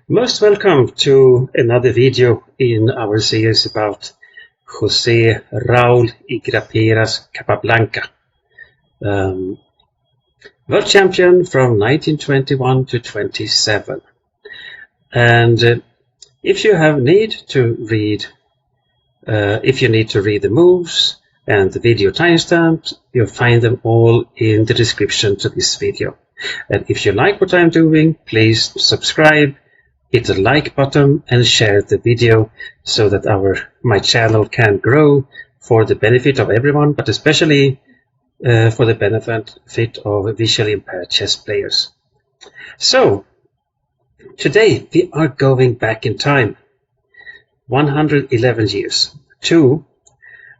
Most welcome to another video in our series about José Raúl Igraperas Capablanca, world champion from 1921 to 27. And if you need to read the moves and the video timestamps, you'll find them all in the description to this video. And if you like what I'm doing, please subscribe, hit the like button and share the video so that my channel can grow for the benefit of everyone, but especially for the benefit of visually impaired chess players. So today we are going back in time 111 years to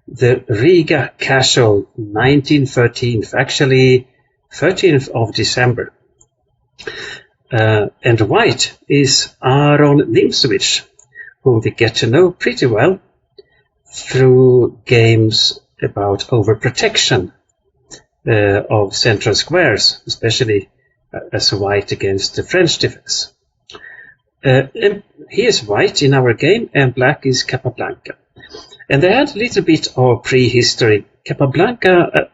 the Riga casual 1913, actually 13th of December. And white is Aaron Nimzowitsch, whom we get to know pretty well through games about overprotection of central squares, especially as white against the French defense. And he is white in our game and black is Capablanca. And they had a little bit of prehistory. Capablanca,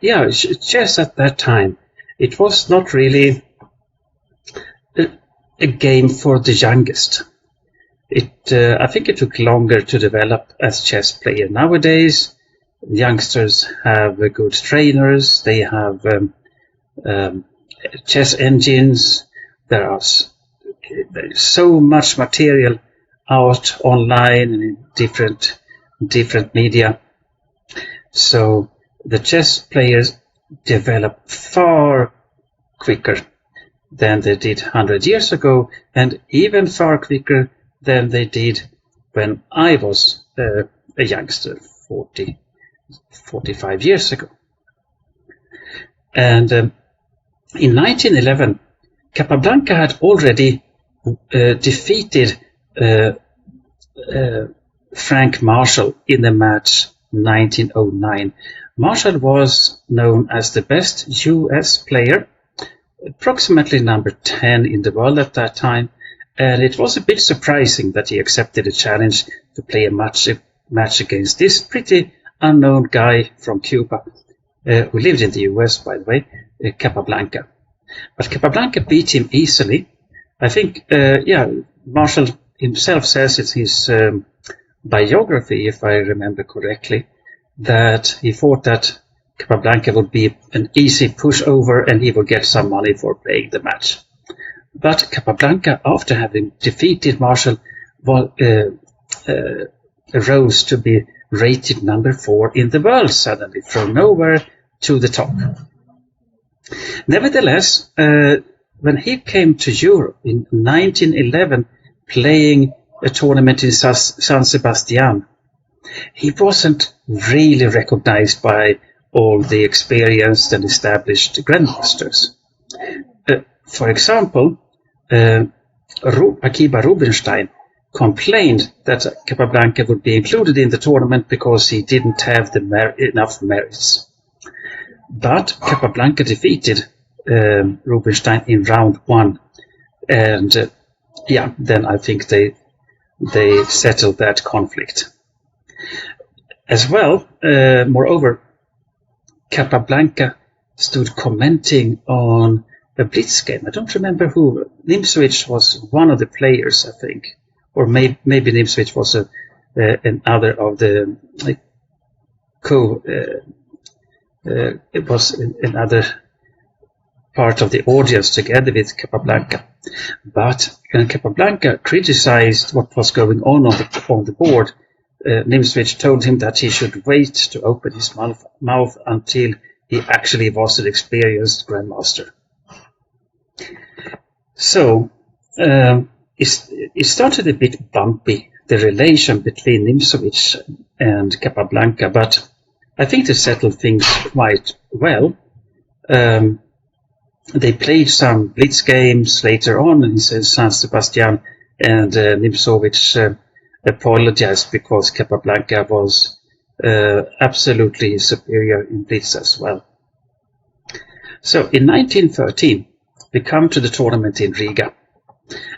chess at that time, it was not really a game for the youngest. I think it took longer to develop as chess player. Nowadays, youngsters have good trainers. They have chess engines. There's so much material out online and in different media. So the chess players develop far quicker than they did 100 years ago, and even far quicker than they did when I was a youngster 45 years ago. And in 1911, Capablanca had already defeated Frank Marshall in the match 1909. Marshall was known as the best US player, approximately number 10 in the world at that time, and it was a bit surprising that he accepted a challenge to play a match against this pretty unknown guy from Cuba, who lived in the US, by the way, Capablanca. But Capablanca beat him easily. I think, Marshall himself says it's his biography, if I remember correctly, that he thought that Capablanca would be an easy pushover and he would get some money for playing the match. But Capablanca, after having defeated Marshall, rose to be rated number 4 in the world suddenly, from nowhere to the top. Nevertheless, when he came to Europe in 1911, playing a tournament in San Sebastian, he wasn't really recognized by all the experienced and established grandmasters. For example, Akiba Rubinstein complained that Capablanca would be included in the tournament because he didn't have enough merits. But Capablanca defeated Rubinstein in round 1, and then I think they settled that conflict. As well, moreover, Capablanca stood commenting on a blitz game. I don't remember who. Nimzowitsch was one of the players, I think, or maybe Nimzowitsch was another of the it was another part of the audience together with Capablanca. But Capablanca criticized what was going on the board. Nimzowitsch told him that he should wait to open his mouth until he actually was an experienced grandmaster. So it started a bit bumpy, the relation between Nimzowitsch and Capablanca, but I think they settled things quite well. They played some blitz games later on in San Sebastian, and Nimzowitsch apologized because Capablanca was absolutely superior in blitz as well. So in 1913, we come to the tournament in Riga,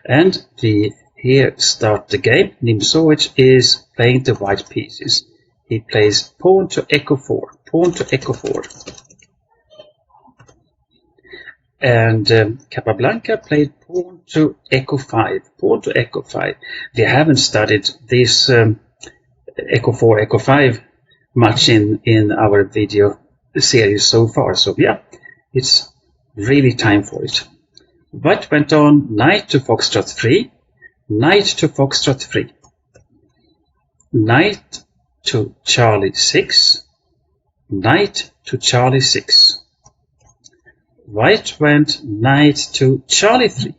and the here start the game. Nimzowitsch is playing the white pieces. He plays pawn to echo 4, pawn to echo 4. And Capablanca played pawn to echo 5, pawn to echo 5. We haven't studied this echo 4, echo 5 much in our video series so far. So yeah, it's really time for it. White went on knight to foxtrot 3, knight to foxtrot 3, knight to Charlie 6, knight to Charlie 6. White went knight to Charlie 3,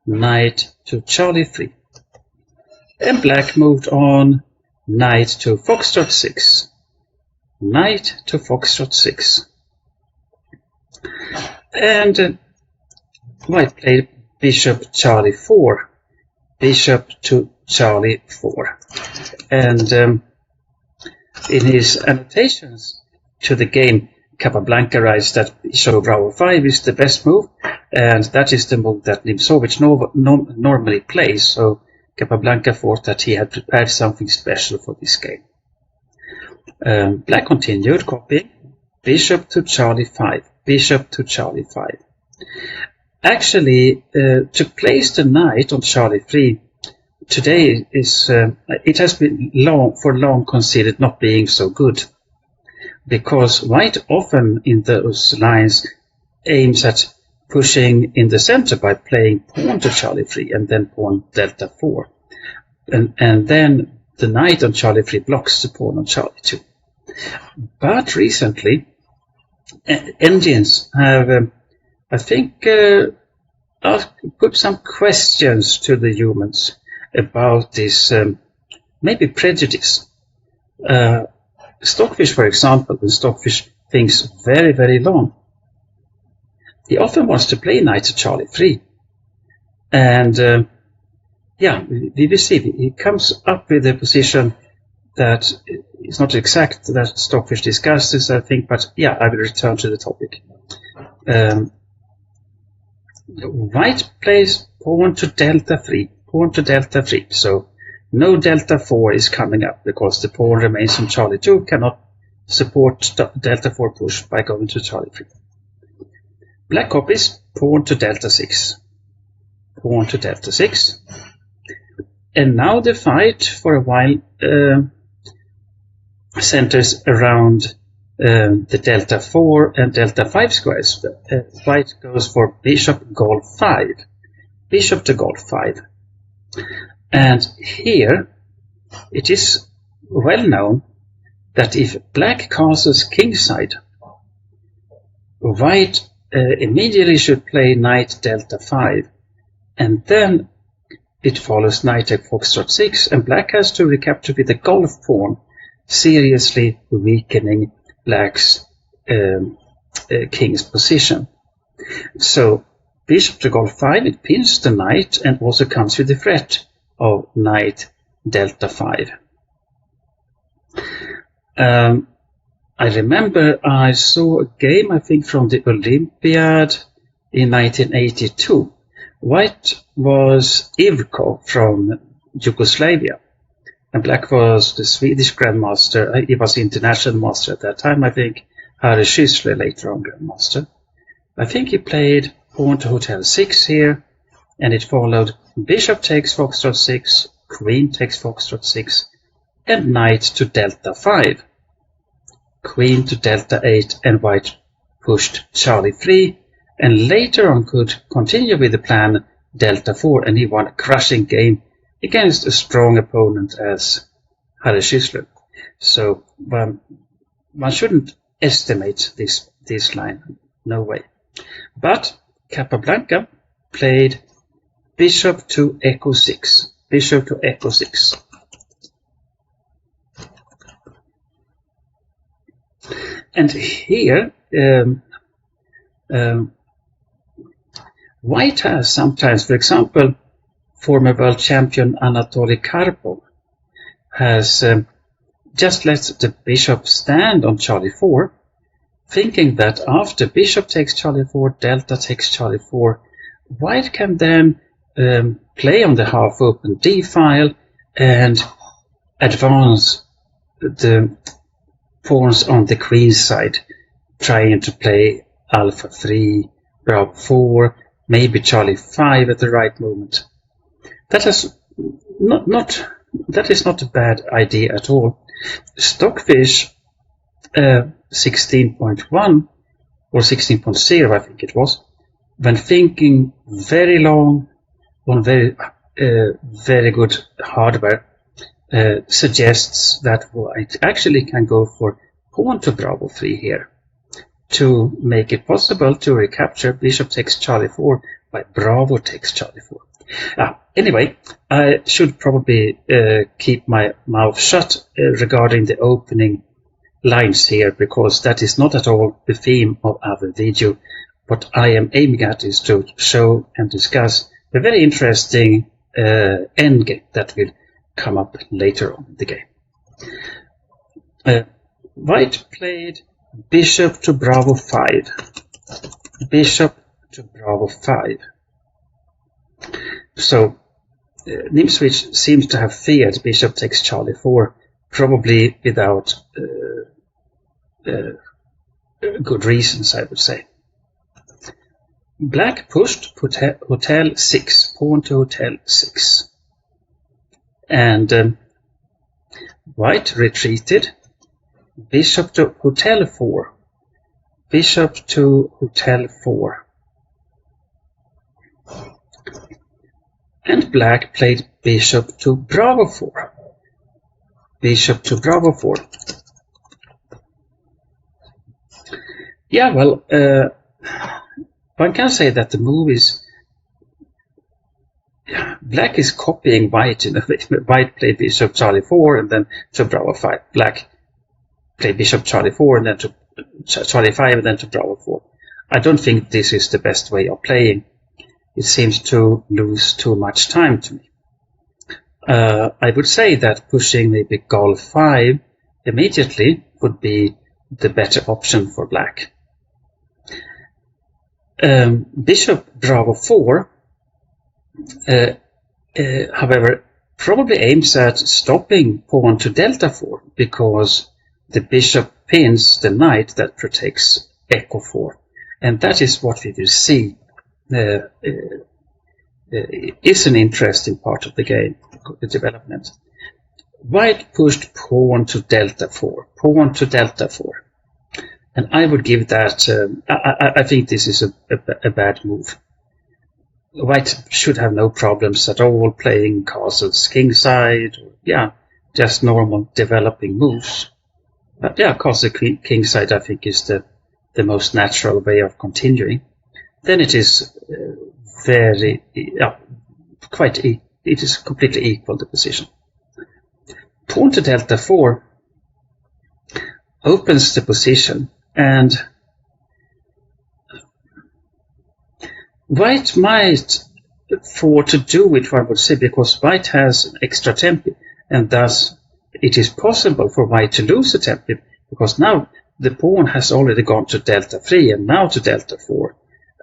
knight to Charlie 3. And black moved on knight to foxtrot 6, knight to foxtrot 6. And white played bishop Charlie 4, bishop to Charlie 4. And in his annotations to the game, Capablanca writes that bishop bravo 5 is the best move, and that is the move that Nimzowitsch normally plays. So Capablanca thought that he had prepared something special for this game. Black continued copying bishop to Charlie 5, bishop to Charlie 5. Actually, to place the knight on Charlie 3 today is it has been for long considered not being so good, because white often in those lines aims at pushing in the center by playing pawn to Charlie 3 and then pawn delta 4, and then the knight on Charlie 3 blocks the pawn on Charlie 2. But recently, engines have, I think, put some questions to the humans about this maybe prejudice. Stockfish, for example, when Stockfish thinks very, very long, he often wants to play knight to Charlie 3. And yeah, we will see. He comes up with a position that is not exact that Stockfish discusses, I think, but yeah, I will return to the topic. White plays pawn to delta 3, pawn to delta 3. So no delta 4 is coming up because the pawn remains on Charlie 2, cannot support delta 4 push by going to Charlie 3. Black copies pawn to delta 6, pawn to delta 6. And now the fight for a while centers around the delta 4 and delta 5 squares. White goes for bishop golf 5, bishop to golf 5. And here it is well known that if black castles kingside, white immediately should play knight delta 5, and then it follows knight take foxtrot 6, and black has to recapture with the golf pawn, seriously weakening black's king's position. So bishop to golf 5, it pins the knight and also comes with the threat of knight delta 5. I remember I saw a game, I think from the Olympiad in 1982. White was Ivko from Yugoslavia, and black was the Swedish grandmaster. He was international master at that time, I think. Rxd2 later on grandmaster. I think he played pawn to hotel 6 here, and it followed bishop takes foxtrot 6, queen takes foxtrot 6, and knight to delta 5, queen to delta 8, and white pushed Charlie 3, and later on could continue with the plan delta 4, and he won a crushing game against a strong opponent as Rxd2. So one shouldn't estimate this line, no way. But Capablanca played bishop to echo 6, bishop to echo 6. And here white has sometimes, for example, former world champion Anatoly Karpov has just let the bishop stand on Charlie 4, thinking that after bishop takes Charlie 4, delta takes Charlie 4, white can then play on the half-open D file and advance the pawns on the queen side, trying to play alpha 3, bravo 4, maybe Charlie 5 at the right moment. That is not a bad idea at all. Stockfish 16.1 or 16.0, I think it was, when thinking very long on very good hardware, suggests that white actually can go for pawn to bravo 3 here to make it possible to recapture bishop takes Charlie 4 by bravo takes Charlie 4. Anyway, I should probably keep my mouth shut regarding the opening lines here, because that is not at all the theme of our video. What I am aiming at is to show and discuss a very interesting endgame that will come up later on in the game. White played bishop to bravo 5, bishop to bravo 5. So Nimzowitsch seems to have feared bishop takes Charlie 4, probably without good reasons, I would say. Black pushed hotel 6, pawn to hotel 6. And white retreated, bishop to hotel 4, bishop to hotel 4. And black played bishop to bravo 4, bishop to bravo 4. Yeah, well, one can say that the move is, black is copying white in a way. White played bishop Charlie 4 and then to bravo 5. Black played bishop Charlie 4 and then to Charlie 5 and then to bravo 4. I don't think this is the best way of playing. It seems to lose too much time to me. I would say that pushing maybe Gol 5 immediately would be the better option for black. Bishop bravo 4, however, probably aims at stopping pawn to delta 4, because the bishop pins the knight that protects echo 4, and that is what we will see is an interesting part of the game, the development. White pushed pawn to delta 4, pawn to delta 4. And I would give that, I think this is a bad move. White should have no problems at all playing castles kingside, just normal developing moves. But castle kingside I think is the most natural way of continuing. Then it is it is completely equal, the position. Pawn to delta 4 opens the position, and white might afford to do it, one would say, because white has an extra tempi, and thus it is possible for white to lose a tempi, because now the pawn has already gone to delta 3 and now to delta 4.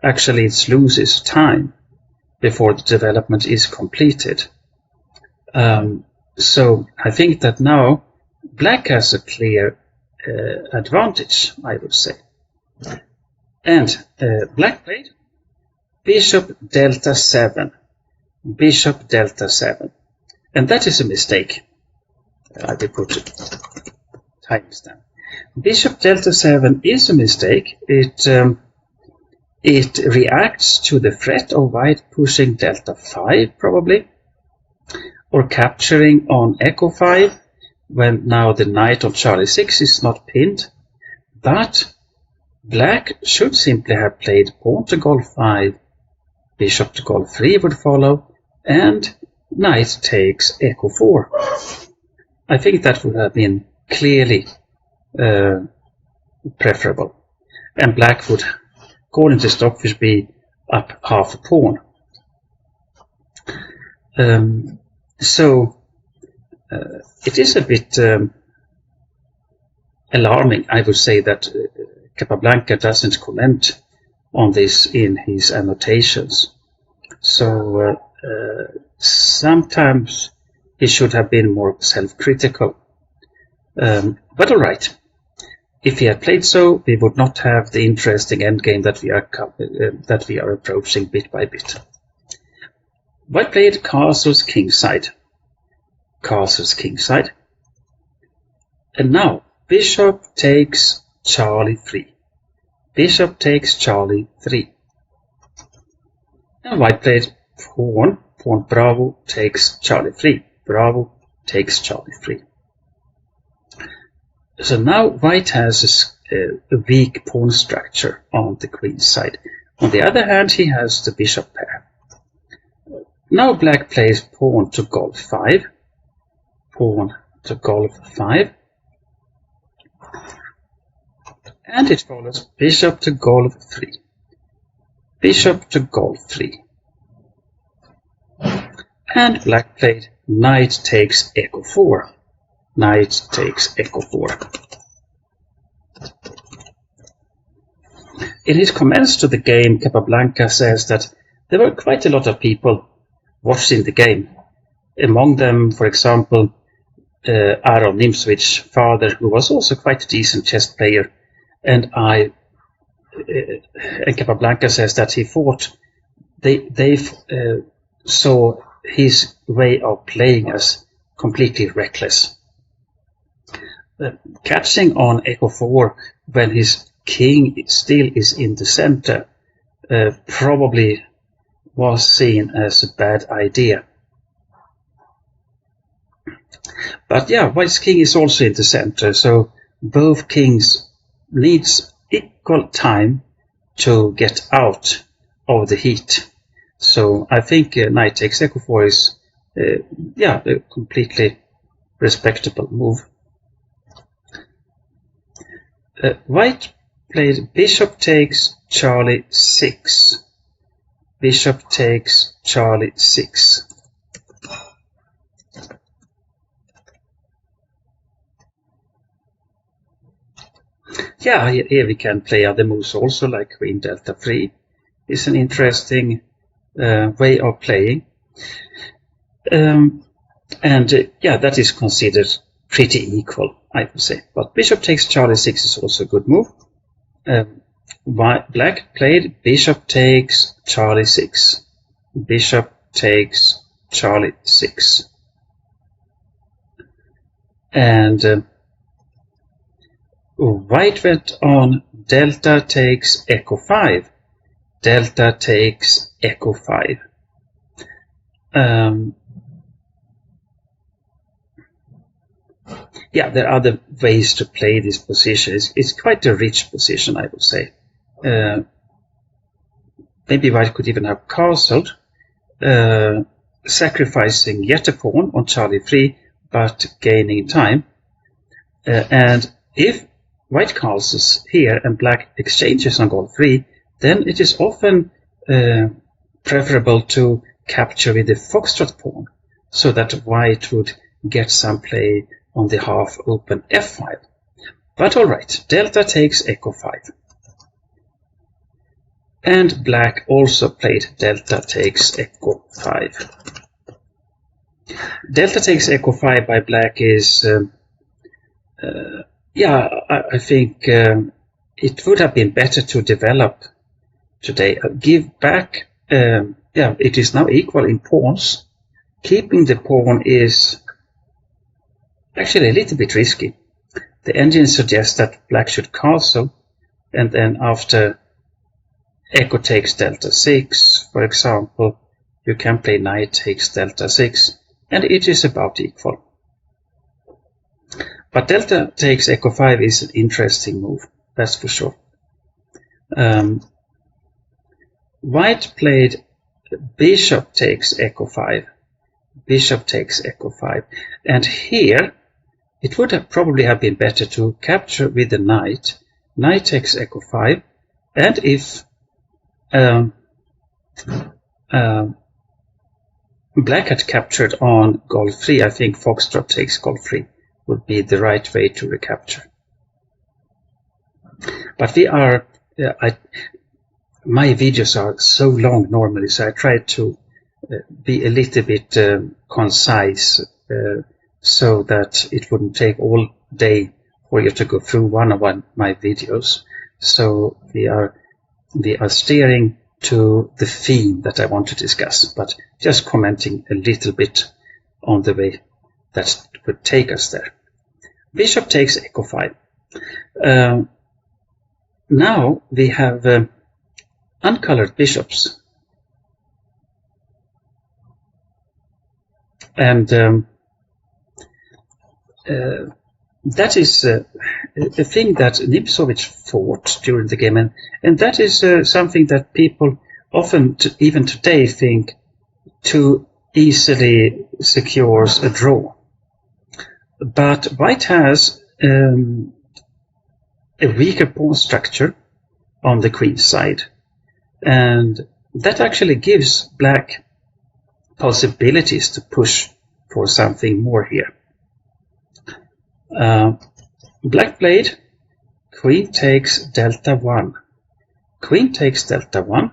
Actually, it loses time before the development is completed. So I think that now black has a clear advantage, I would say. And black played bishop delta 7, bishop delta 7, and that is a mistake. I will put timestamp. Bishop delta 7 is a mistake. It reacts to the threat of white pushing delta 5 probably, or capturing on echo 5, when now the knight on Charlie 6 is not pinned. But black should simply have played pawn to Gol 5, bishop to Gol 3 would follow, and knight takes echo 4. I think that would have been clearly preferable, and black would, according to Stockfish, be up half a pawn. So it is a bit alarming, I would say, that Capablanca doesn't comment on this in his annotations. So sometimes he should have been more self-critical. But all right. If he had played so, we would not have the interesting endgame that we are approaching bit by bit. White played castles kingside. Castles kingside. And now bishop takes Charlie 3. Bishop takes Charlie 3. And white played pawn Bravo takes Charlie 3. Bravo takes Charlie 3. So now white has a weak pawn structure on the queen side. On the other hand, he has the bishop pair. Now black plays pawn to Golf 5. Pawn to Golf 5. And it follows bishop to Golf 3. Bishop to Golf 3. And black played knight takes Echo 4. Knight takes Echo 4. In his comments to the game, Capablanca says that there were quite a lot of people watching the game. Among them, for example, Aaron Nimzowicz's father, who was also quite a decent chess player, and Capablanca says that he thought they saw his way of playing as completely reckless. Catching on Echo 4 when his king still is in the center probably was seen as a bad idea. But yeah, white's king is also in the center, so both kings needs equal time to get out of the heat. So I think knight takes Echo 4 is a completely respectable move. White played bishop takes Charlie 6. Bishop takes Charlie 6. Yeah, here we can play other moves also, like queen delta 3 is an interesting way of playing. That is considered pretty equal, I would say. But bishop takes Charlie 6 is also a good move. Black played bishop takes Charlie 6. Bishop takes Charlie 6. And white went on delta takes Echo 5. Delta takes Echo 5. There are other ways to play this position. It's quite a rich position, I would say. Maybe white could even have castled, sacrificing yet a pawn on Charlie 3, but gaining time. And if white castles here and black exchanges on Golf 3, then it is often preferable to capture with the foxtrot pawn, so that white would get some play on the half-open f5. But alright, delta takes Echo 5. And black also played delta takes Echo 5. Delta takes Echo 5 by black is, I think it would have been better to develop today. Give back, it is now equal in pawns. Keeping the pawn is actually a little bit risky. The engine suggests that black should castle, and then after Echo takes delta 6, for example, you can play knight takes delta 6, and it is about equal. But delta takes Echo 5 is an interesting move, that's for sure. White played bishop takes Echo 5. Bishop takes Echo 5. And here, it would have probably have been better to capture with the knight. Knight takes Echo 5. And if black had captured on Golf 3, I think foxtrot takes Golf 3 would be the right way to recapture. But we are, my videos are so long normally, so I try to be a little bit concise, so that it wouldn't take all day for you to go through one of my videos. So we are steering to the theme that I want to discuss, but just commenting a little bit on the way that would take us there. Bishop takes echo 5. Now we have uncolored bishops, and that is a thing that Nimzowitsch fought during the game, and that is something that people often, even today, think too easily secures a draw. But white has a weaker pawn structure on the queen side, and that actually gives black possibilities to push for something more here. Black played queen takes delta 1, queen takes delta 1,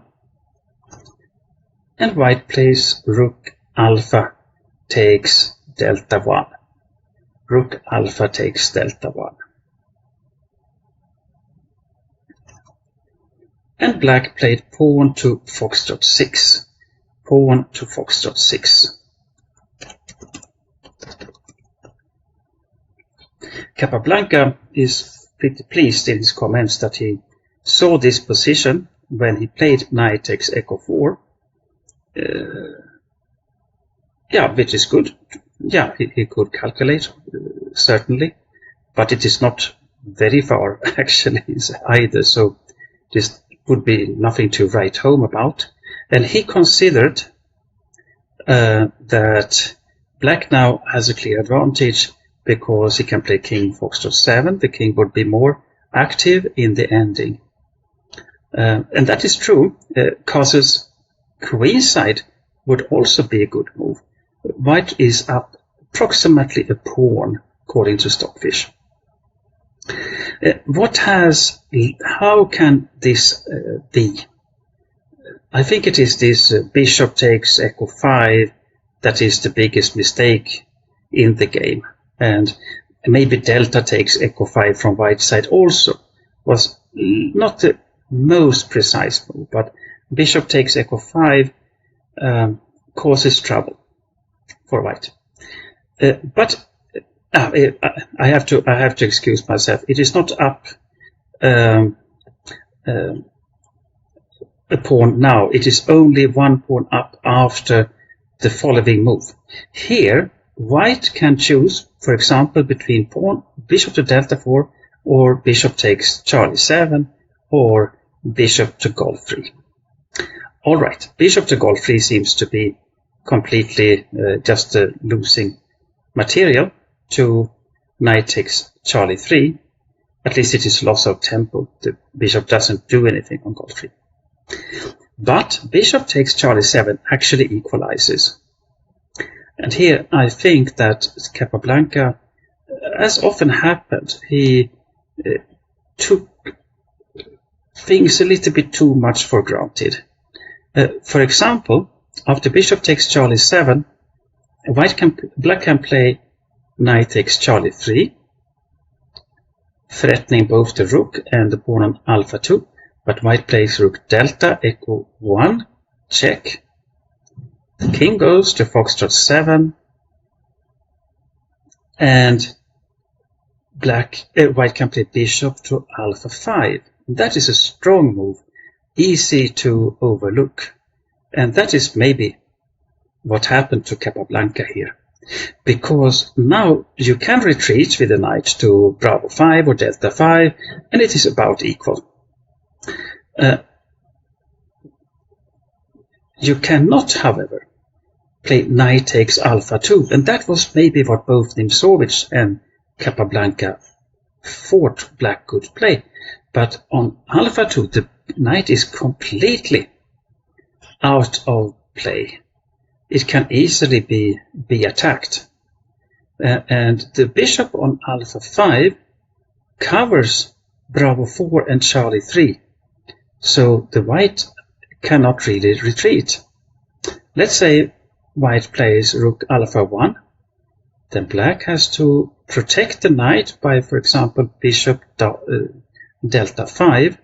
and white plays rook alpha takes delta 1, rook alpha takes delta 1. And black played pawn to foxtrot 6, pawn to foxtrot 6. Capablanca is pretty pleased in his comments that he saw this position when he played knight takes echo 4. Yeah, which is good. Yeah, he could calculate, certainly, but it is not very far actually either, so this would be nothing to write home about. And he considered that black now has a clear advantage because he can play king foxtrot 7. The king would be more active in the ending. And that is true. Cause's queen side would also be a good move. White is up approximately a pawn, according to Stockfish. How can this be? I think it is this bishop takes echo 5 that is the biggest mistake in the game. And maybe delta takes echo 5 from white side also was not the most precise move, but bishop takes echo 5 causes trouble for white. But I have to excuse myself. It is not up a pawn now. It is only one pawn up after the following move. Here, white can choose, for example, between pawn bishop to delta 4, or bishop takes Charlie 7, or bishop to golf 3. All right, bishop to golf 3 seems to be completely just losing material to knight takes Charlie 3. At least it is loss of tempo. The bishop doesn't do anything on golf 3. But bishop takes Charlie 7 actually equalizes. And here I think that Capablanca, as often happened, he took things a little bit too much for granted. For example, after bishop takes Charlie 7, black can play knight takes Charlie 3, threatening both the rook and the pawn on alpha 2, but white plays rook delta echo 1, check. The king goes to foxtrot 7, and white can play bishop to alpha 5. That is a strong move, easy to overlook. And that is maybe what happened to Capablanca here. Because now you can retreat with the knight to bravo 5 or delta 5, and it is about equal. You cannot, however, play knight takes alpha 2, and that was maybe what both Nimzowitsch and Capablanca thought black could play. But on alpha 2, the knight is completely out of play. It can easily be attacked. And the bishop on alpha 5 covers bravo 4 and Charlie 3. so the white cannot really retreat. Let's say white plays rook alpha 1, then black has to protect the knight by, for example, bishop delta 5.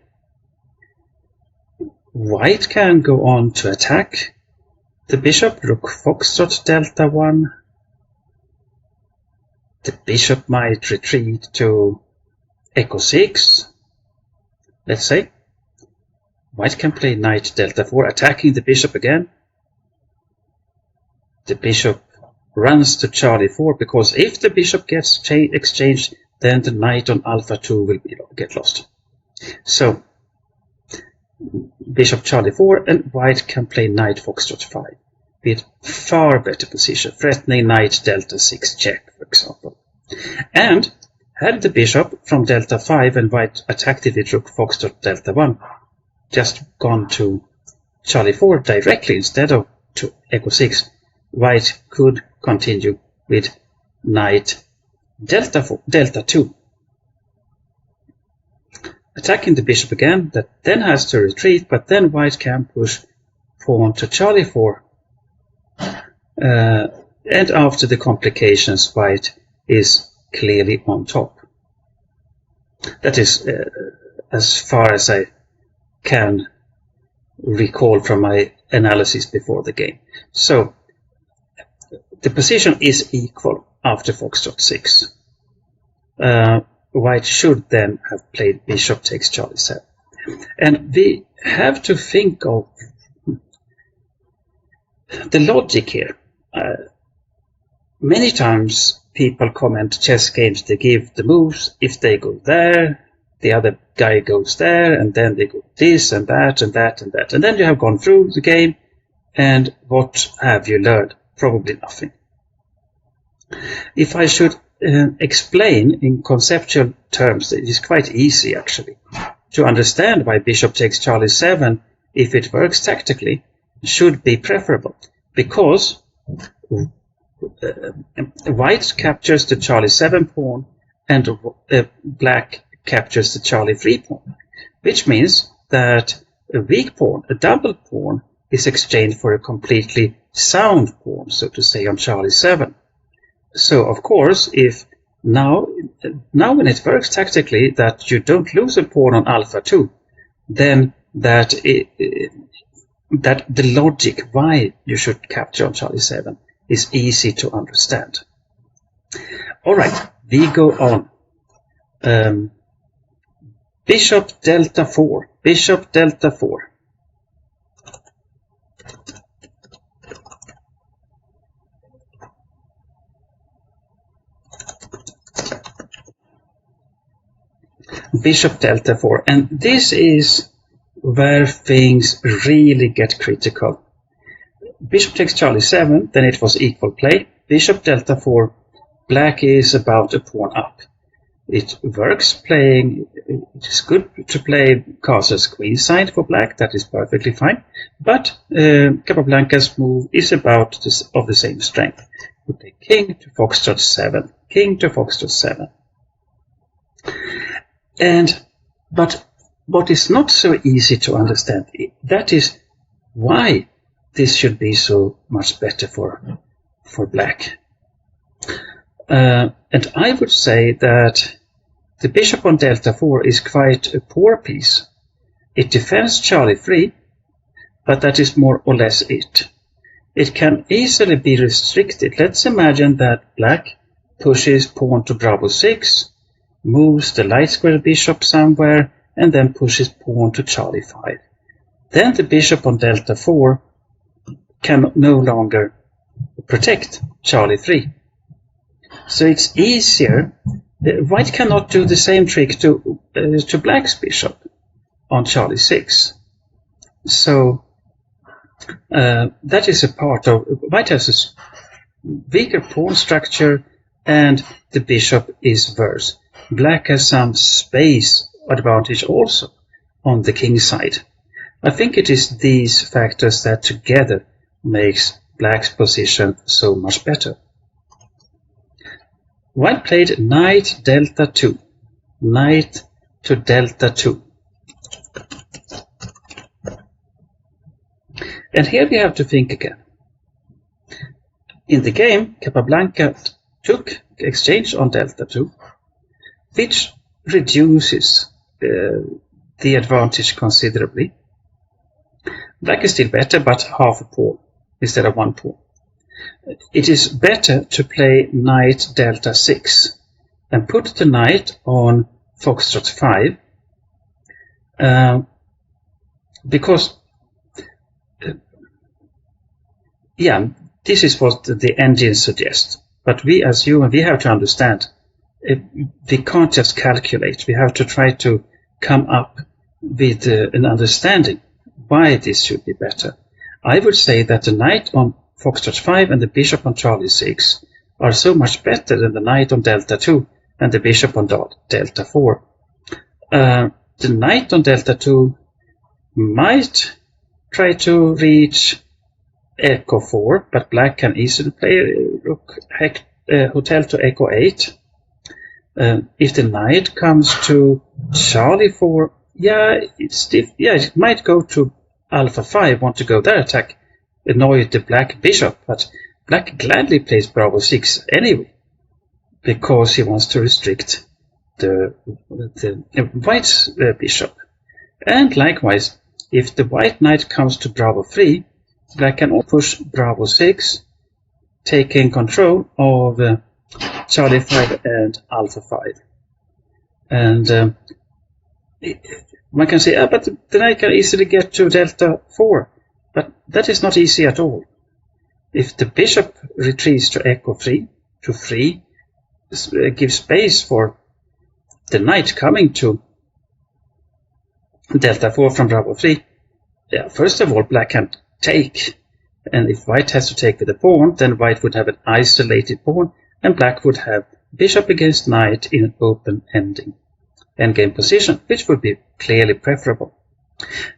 White can go on to attack the bishop, rook foxtrot delta 1. The bishop might retreat to echo 6. Let's say white can play knight delta 4, attacking the bishop again. The bishop runs to Charlie 4, because if the bishop gets exchanged, then the knight on alpha 2 will get lost. So bishop Charlie 4, and white can play knight foxtrot 5 with far better position, threatening knight delta 6 check, for example. And had the bishop from delta 5 and white attacked it with rook foxtrot delta 1 just gone to Charlie 4 directly instead of to echo 6, white could continue with knight delta 2. Attacking the bishop again, that then has to retreat, but then white can push pawn to Charlie 4. And after the complications, white is clearly on top. That is as far as I can recall from my analysis before the game. So the position is equal after foxtrot 6. White should then have played bishop takes Charlie 7. And we have to think of the logic here. Many times people comment chess games, they give the moves. If they go there, the other guy goes there, and then they go this and that and that and that. And then you have gone through the game, and what have you learned? Probably nothing. If I should explain in conceptual terms, it is quite easy actually to understand why bishop takes Charlie 7, if it works tactically, should be preferable, because white captures the Charlie 7 pawn and black captures the Charlie 3 pawn, which means that a weak pawn, a double pawn, is exchanged for a completely sound pawn, so to say, on Charlie 7. So, of course, if now when it works tactically that you don't lose a pawn on alpha 2, then that the logic why you should capture on Charlie 7 is easy to understand. All right, we go on. Bishop delta 4, bishop delta 4. Bishop delta 4, and this is where things really get critical. Bishop takes Charlie 7, then it was equal play. Bishop delta 4, black is about a pawn up. It works playing, it is good to play castle's queenside for black, that is perfectly fine. But Capablanca's move is about of the same strength. We play king to foxtrot 7, king to foxtrot 7. But what is not so easy to understand, that is why this should be so much better for black. And I would say that the bishop on delta 4 is quite a poor piece. It defends Charlie 3, but that is more or less it. It can easily be restricted. Let's imagine that black pushes pawn to Bravo 6, moves the light square bishop somewhere, and then pushes pawn to Charlie 5. Then the bishop on delta 4 can no longer protect Charlie 3. So it's easier. White cannot do the same trick to black's bishop on Charlie 6. So that is a part of white has a weaker pawn structure, and the bishop is worse. Black has some space advantage also on the king side. I think it is these factors that together makes black's position so much better. White played knight delta 2, knight to delta 2. And here we have to think again. In the game, Capablanca took exchange on delta 2, which reduces the advantage considerably. Black is still better, but half a pawn instead of 1 pawn. It is better to play knight delta 6 and put the knight on foxtrot 5, because yeah, this is what the engine suggests. But we as humans, we have to understand, we can't just calculate. We have to try to come up with an understanding why this should be better. I would say that the knight on foxtrot 5 and the bishop on Charlie 6 are so much better than the knight on delta 2 and the bishop on delta 4. The knight on delta 2 might try to reach Echo 4, but black can easily play rook hotel to Echo 8. If the knight comes to Charlie 4, yeah, it might go to Alpha 5, want to go there, attack, annoy the black bishop, but black gladly plays Bravo 6 anyway, because he wants to restrict the white's bishop. And likewise, if the white knight comes to Bravo 3, black can push Bravo 6, taking control of Charlie 5 and Alpha 5. And one can say, but the knight can easily get to Delta 4. But that is not easy at all. If the bishop retreats to Echo 3, to 3, gives space for the knight coming to Delta 4 from Bravo 3. Yeah, first of all, black can take, and if white has to take with a pawn, then white would have an isolated pawn, and black would have bishop against knight in an open endgame position, which would be clearly preferable.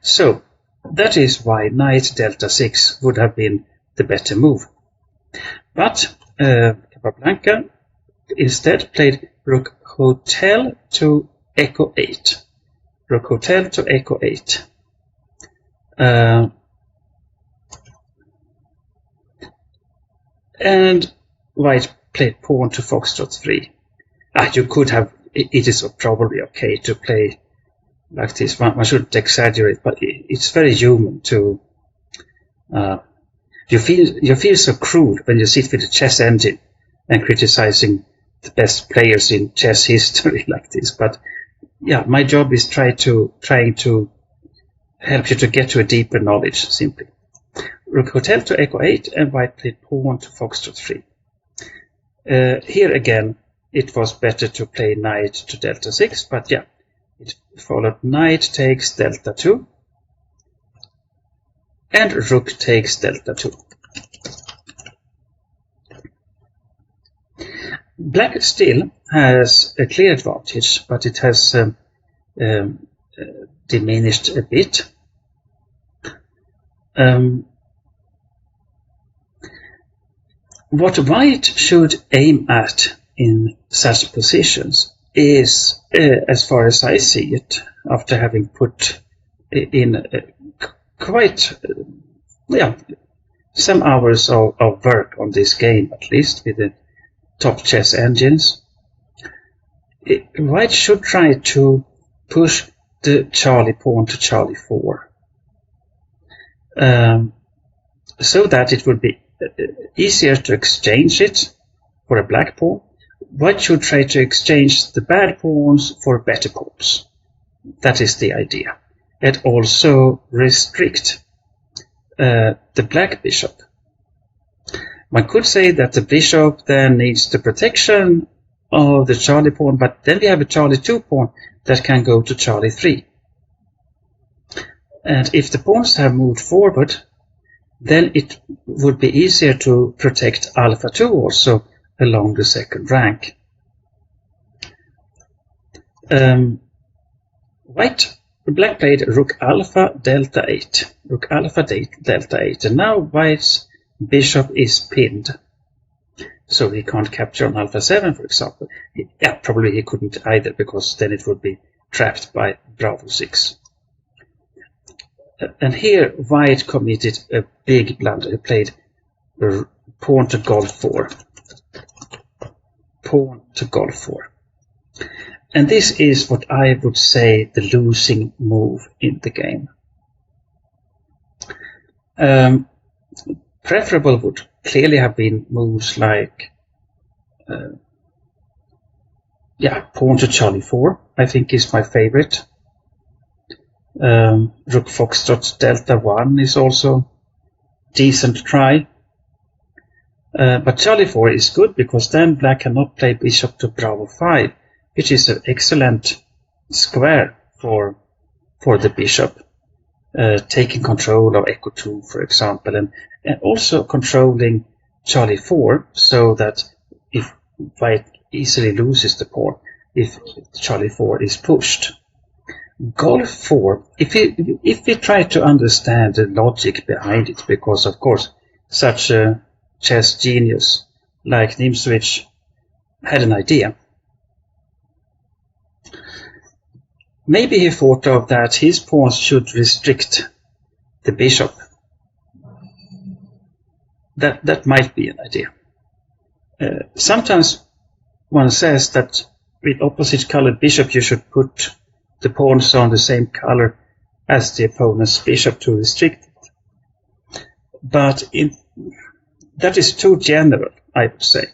So that is why knight delta 6 would have been the better move. But Capablanca instead played rook hotel to Echo 8. Rook hotel to Echo 8. And white played pawn to foxtrot 3. You could have, it is probably okay to play like this. One shouldn't exaggerate, but it's very human to. You feel so cruel when you sit with the chess engine and criticizing the best players in chess history like this. But yeah, my job is trying to help you to get to a deeper knowledge. Simply, rook hotel to Echo 8, and white played pawn to foxtrot 3. Here again, it was better to play knight to delta 6, but yeah, it followed knight takes delta 2, and rook takes delta 2. Black still has a clear advantage, but it has diminished a bit. What white should aim at in such positions is, as far as I see it, after having put in quite some hours of work on this game, at least with the top chess engines, white should try to push the Charlie pawn to Charlie 4, so that it would be easier to exchange it for a black pawn. White should try to exchange the bad pawns for better pawns. That is the idea. And also restrict the black bishop. One could say that the bishop then needs the protection of the Charlie pawn, but then we have a Charlie 2 pawn that can go to Charlie 3. And if the pawns have moved forward, then it would be easier to protect Alpha 2 also along the second rank. Black played rook alpha delta 8. Rook alpha delta 8. And now white's bishop is pinned. So he can't capture on alpha 7, for example. Probably he couldn't either, because then it would be trapped by Bravo 6. And here white committed a big blunder. He played pawn to Golf4. Pawn to Golf4. And this is what I would say the losing move in the game. Preferable would clearly have been moves like pawn to Charlie4, I think is my favorite. Rook Foxtrot Delta 1 is also decent try. But Charlie4 is good because then black cannot play bishop to Bravo 5, which is an excellent square for the bishop, taking control of Echo 2, for example, and also controlling Charlie4 so that if white easily loses the pawn if Charlie4 is pushed. Golf4, if we try to understand the logic behind it, because of course such a chess genius like Nimzowitsch had an idea. Maybe he thought of that his pawns should restrict the bishop. That might be an idea. Sometimes one says that with opposite colored bishop you should put the pawns on the same color as the opponent's bishop to restrict it. But that is too general, I would say.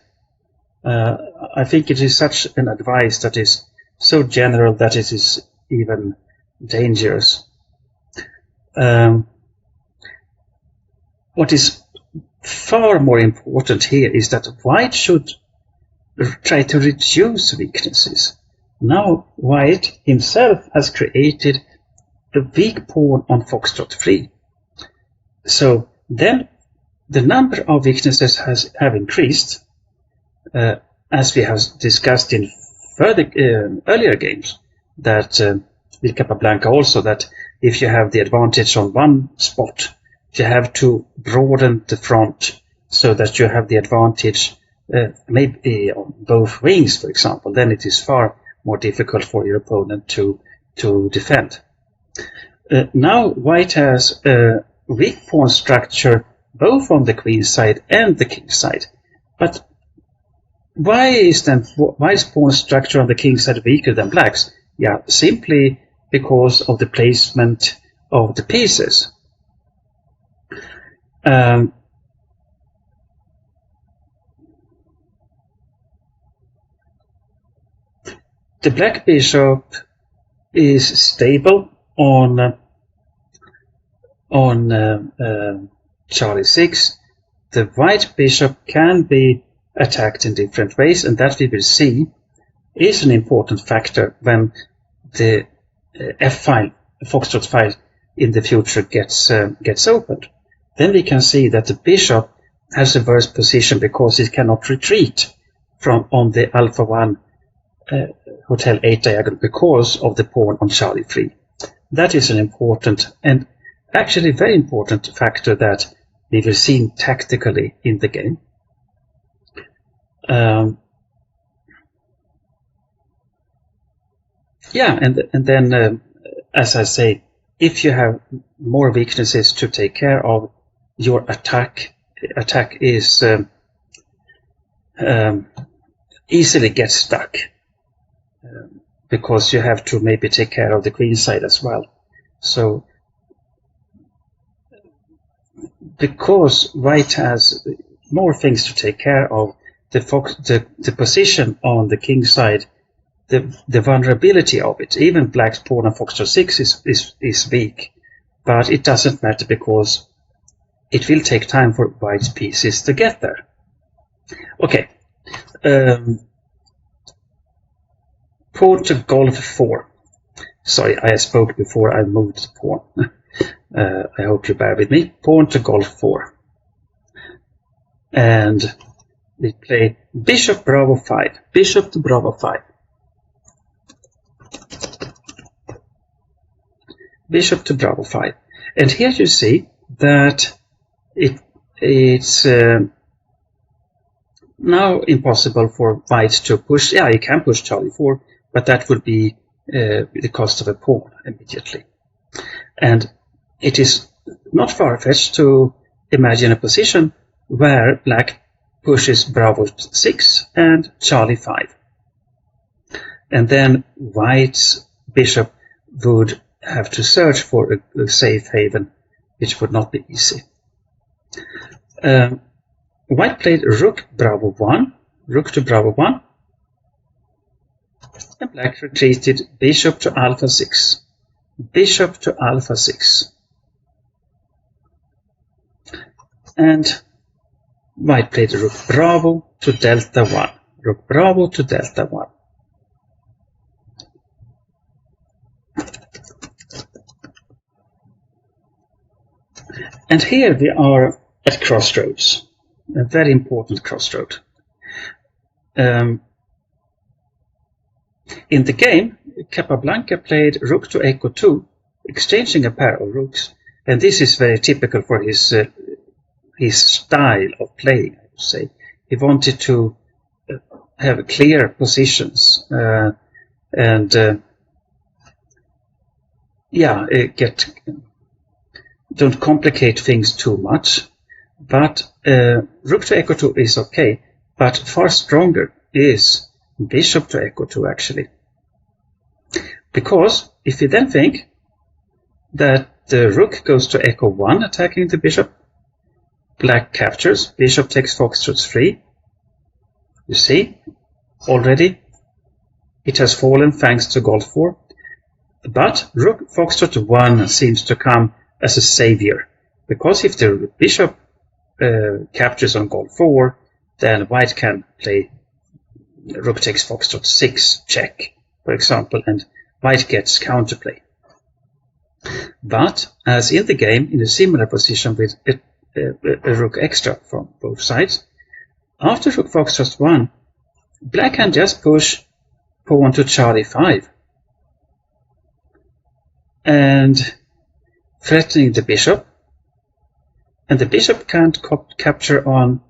I think it is such an advice that is so general that it is even dangerous. What is far more important here is that white should try to reduce weaknesses. Now white himself has created a weak pawn on Foxtrot 3. So then the number of weaknesses have increased, as we have discussed in earlier games, that with Capablanca also, that if you have the advantage on one spot, you have to broaden the front so that you have the advantage maybe on both wings, for example. Then it is far more difficult for your opponent to defend. Now white has a weak pawn structure both on the queen side and the king side. But why is pawn structure on the king side weaker than black's? Yeah, simply because of the placement of the pieces. The black bishop is stable on Charlie 6. The white bishop can be attacked in different ways, and that we will see is an important factor when the F file, Foxtrot file, in the future gets opened. Then we can see that the bishop has a worse position because it cannot retreat from on the Alpha 1 Hotel 8 diagonal because of the pawn on Charlie 3. That is an important and actually very important factor that we will see tactically in the game. And then as I say, if you have more weaknesses to take care of, your attack is easily gets stuck because you have to maybe take care of the queen side as well. So because white has more things to take care of, the position on the king side, the vulnerability of it, even black's pawn on Foxtrot 6 is weak, but it doesn't matter because it will take time for white's pieces to get there. Okay, pawn to Golf4. Sorry, I spoke before I moved the pawn. I hope you bear with me. Pawn to Golf4. And we play Bishop Bravo 5. Bishop to Bravo 5. Bishop to Bravo 5. And here you see that it's now impossible for white to push. Yeah, you can push Charlie 4, but that would be the cost of a pawn immediately. And it is not far-fetched to imagine a position where black pushes Bravo 6 and Charlie 5. And then white's bishop would have to search for a safe haven, which would not be easy. White played rook Bravo 1, rook to Bravo 1, and black retreated bishop to Alpha 6, bishop to Alpha 6. And white played rook Bravo to Delta 1, rook Bravo to Delta 1. And here we are at crossroads, a very important crossroad. In the game, Capablanca played rook to Echo 2, exchanging a pair of rooks, and this is very typical for his style of playing, I would say. He wanted to have clear positions don't complicate things too much. But rook to Echo 2 is okay, but far stronger is bishop to Echo 2 actually. Because if you then think that the rook goes to Echo 1 attacking the bishop, black captures, bishop takes Foxtrot 3. You see, already it has fallen thanks to Gold 4. But rook Foxtrot 1 seems to come as a savior, because if the bishop captures on Gold 4, then white can play rook takes Foxtrot 6 check, for example, and white gets counterplay. But as in the game, in a similar position with a rook extra from both sides, after rook Foxtrot 1, black can just push pawn to Charlie 5 and threatening the bishop, and the bishop can't capture on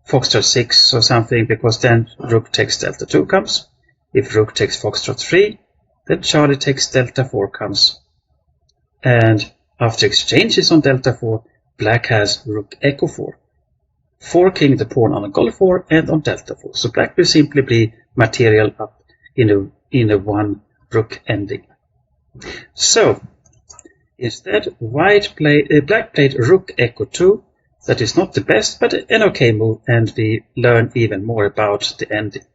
Foxtrot 6 or something, because then rook takes Delta 2 comes. If rook takes Foxtrot 3, then Charlie takes Delta 4 comes. And after exchanges on Delta 4, black has rook Echo 4, forking the pawn on a Gold 4 and on Delta 4. So black will simply be material up in a one rook ending. So instead, black played rook Echo 2. That is not the best, but an okay move, and we learn even more about the ending.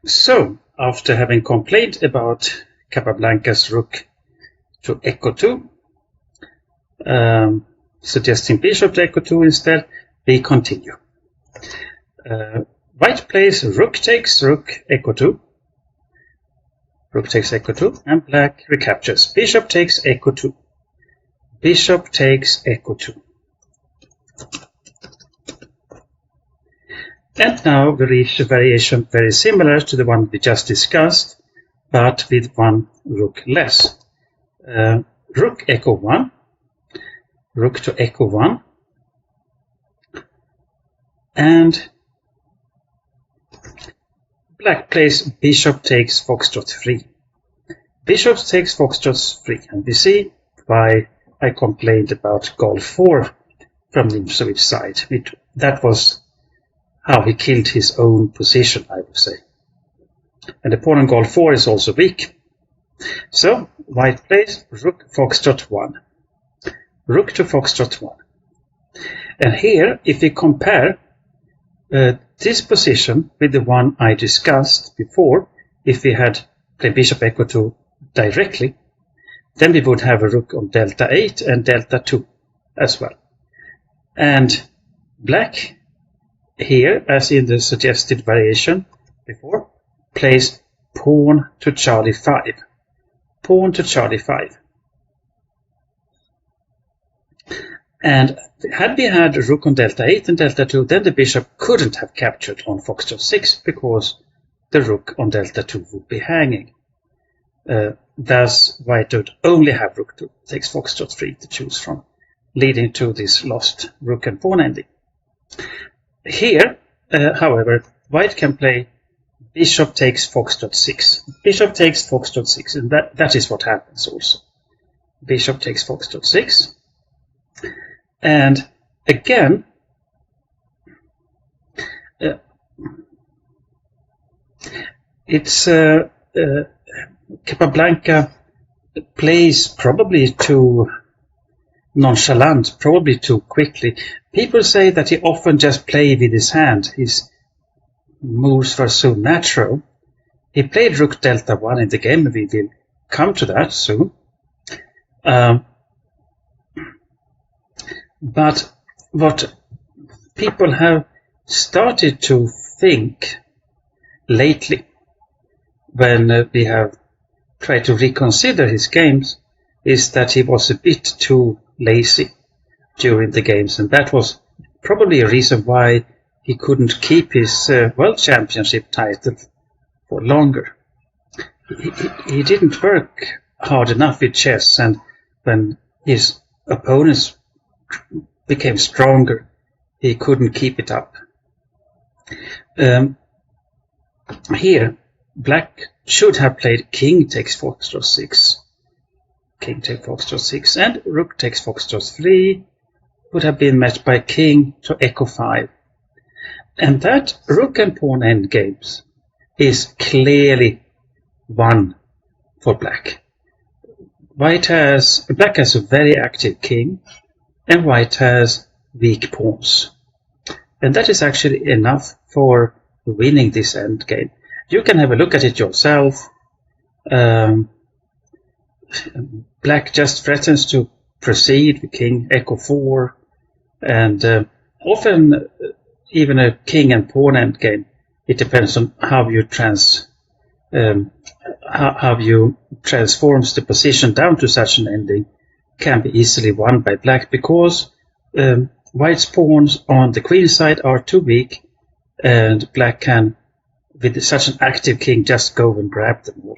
So, after having complained about Capablanca's rook to Echo 2, suggesting bishop to Echo 2 instead, we continue. White plays rook takes rook Echo 2. Rook takes Echo 2, and black recaptures. Bishop takes Echo 2. Bishop takes Echo 2. And now we reach a variation very similar to the one we just discussed, but with one rook less. Rook Echo 1, rook to Echo 1, and black plays bishop takes Foxtrot 3. Bishop takes Foxtrot 3, and we see why I complained about Gold 4 from Nimzowitsch's side. That was how he killed his own position, I would say. And the pawn on Gold 4 is also weak. So white plays rook Foxtrot 1, rook to Foxtrot 1. And here, if we compare this position with the one I discussed before, if we had played bishop Echo 2 directly, then we would have a rook on Delta 8 and Delta 2 as well. And black here, as in the suggested variation before, plays pawn to Charlie 5. Pawn to Charlie 5. And had we had a rook on Delta 8 and Delta 2, then the bishop couldn't have captured on Foxtrot 6, because the rook on Delta 2 would be hanging. Thus, white would only have rook 2 takes Foxtrot 3 to choose from, leading to this lost rook and pawn ending. Here, however, white can play bishop takes foxtrot 6. Bishop takes foxtrot 6, and that is what happens also. Bishop takes foxtrot 6. And again, it's Capablanca plays probably too nonchalant, probably too quickly. People say that he often just plays with his hand. His moves were so natural. He played rook delta 1 in the game. We will come to that soon. But what people have started to think lately, when we have tried to reconsider his games, is that he was a bit too lazy during the games, and that was probably a reason why he couldn't keep his world championship title for longer. He didn't work hard enough with chess, and when his opponents became stronger, he couldn't keep it up. Here, black should have played king takes foxtrot 6, king takes foxtrot 6, and rook takes foxtrot 3 would have been met by king to echo 5. And that rook and pawn endgames is clearly won for black. Black has a very active king, and white has weak pawns. And that is actually enough for winning this endgame. You can have a look at it yourself. Black just threatens to proceed with king echo 4, and often even a king and pawn endgame. It depends on how you transforms the position down to such an ending. Can be easily won by black because white's pawns on the queen side are too weak, and black can, with such an active king, just go and grab them all.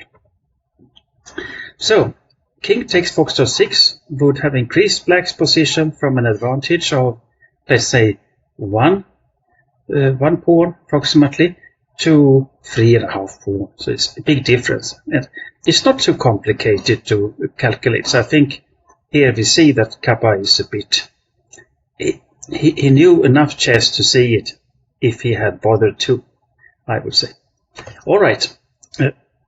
So, king takes foxtrot 6 would have increased black's position from an advantage of, let's say, one pawn approximately to 3.5 pawns. So it's a big difference. And it's not too complicated to calculate. So I think here we see that Kappa is a bit... He knew enough chess to see it if he had bothered to, I would say. All right.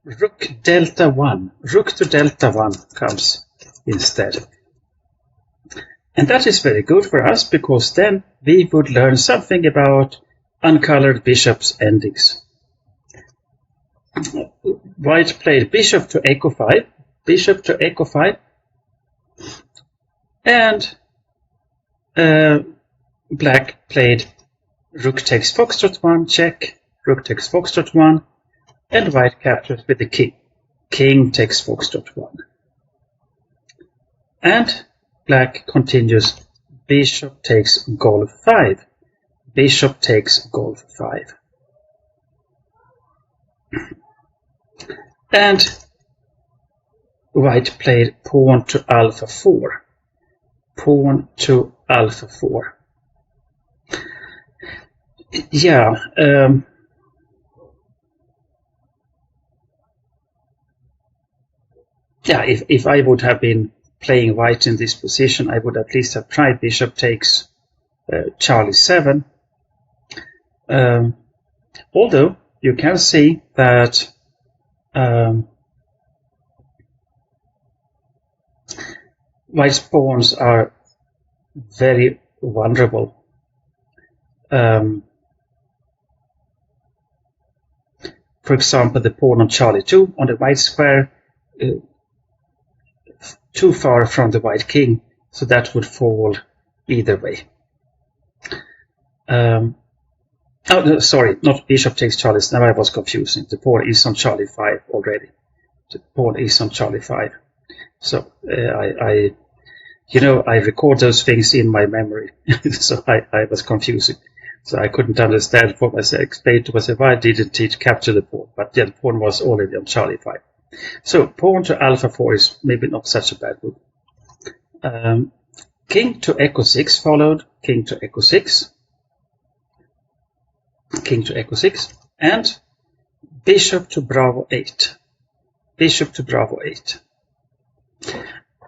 Rook delta 1. Rook to delta 1 comes instead. And that is very good for us, because then we would learn something about uncolored bishops' endings. White played bishop to echo 5, bishop to echo 5, and black played rook takes foxtrot 1, check, rook takes foxtrot 1, and white captures with the king. King takes foxtrot 1. And black continues bishop takes golf 5. Bishop takes golf 5. And white played pawn to alpha 4. Pawn to alpha 4. Yeah, if I would have been playing white in this position, I would at least have tried bishop takes Charlie 7. Although you can see that white's pawns are very vulnerable. For example, the pawn on Charlie 2 on the white square, too far from the white king, so that would fall either way. Sorry, not bishop takes Charlie. Now I was confusing. The pawn is on Charlie 5 already. The pawn is on Charlie 5. So I record those things in my memory, so I was confusing. So I couldn't understand what I explained to myself. Why didn't he capture the pawn? But yeah, the pawn was already on Charlie 5. So pawn to alpha 4 is maybe not such a bad move. King to echo 6 followed. King to echo 6. King to echo 6. And bishop to bravo 8. Bishop to bravo 8.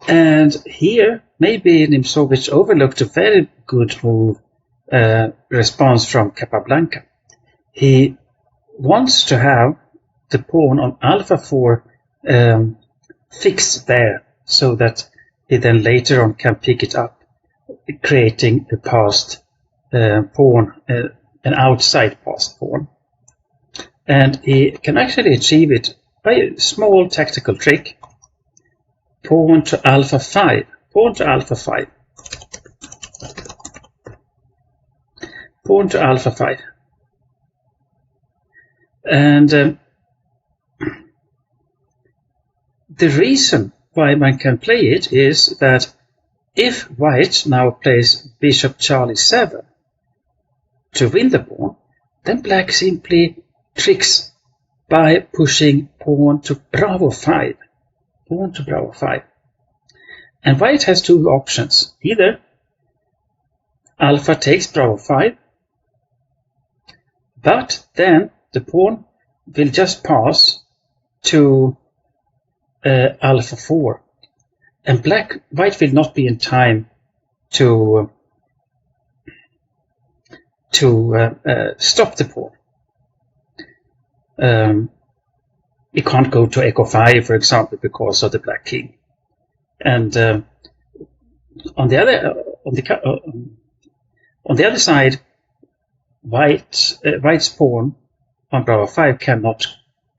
And here, maybe Nimzowitsch overlooked a very good move, response from Capablanca. He wants to have the pawn on alpha 4 fixed there, so that he then later on can pick it up, creating a passed pawn, an outside passed pawn. And he can actually achieve it by a small tactical trick. Pawn to alpha 5. Pawn to alpha 5. Pawn to alpha 5. And the reason why one can play it is that if white now plays bishop Charlie 7 to win the pawn, then black simply tricks by pushing pawn to bravo 5. Pawn to bravo 5. And white has two options. Either alpha takes bravo 5, but then the pawn will just pass to alpha 4. And white will not be in time to stop the pawn. It can't go to echo 5, for example, because of the black king. And on the other side, white's pawn on bravo 5 cannot